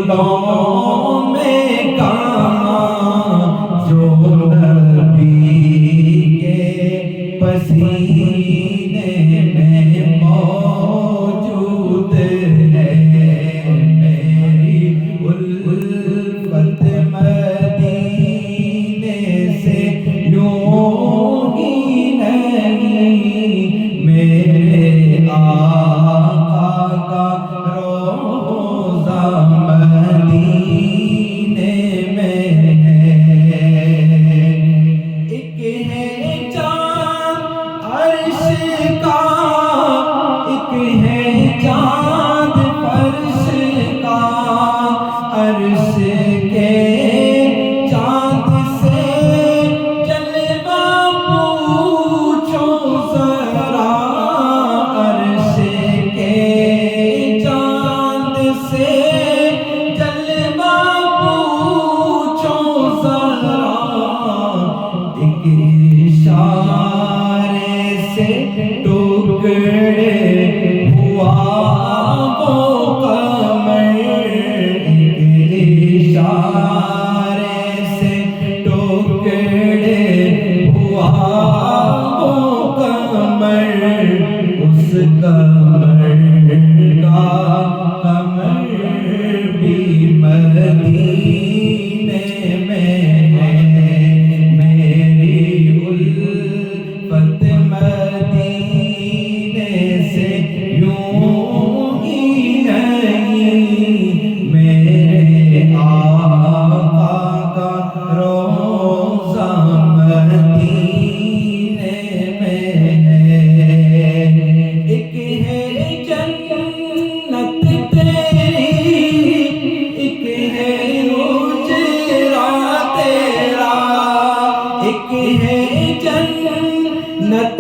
پھولوں میں کہاں جو نبی کے پسینے میں موجود ہے، میری الفت مدینے سے یوں ہی نہیں، میرے آقا کا روضہ مدینے میں ہے۔ ایک ہے چاند عرش کا، ایک ہے چاند فرش کا، عرش کے چاند سے جلوہ پوچھو ذرا، عرش کے چاند سے جلوہ پوچھو ذرا، ایک اشارے سے ٹکڑے ہوا وہ قمر، ایک اشارے سے ٹکڑے ہوا وہ قمر، اس قمر کا قمر بھی مدینے میں ہے، میری الفت مدینے سے یوں ہی نہیں، میرے آقا کا روضہ مدینے میں ہے۔ ایک ہے جنت تیری، ایک ہے اجرا تیرا، ایک ہے جنت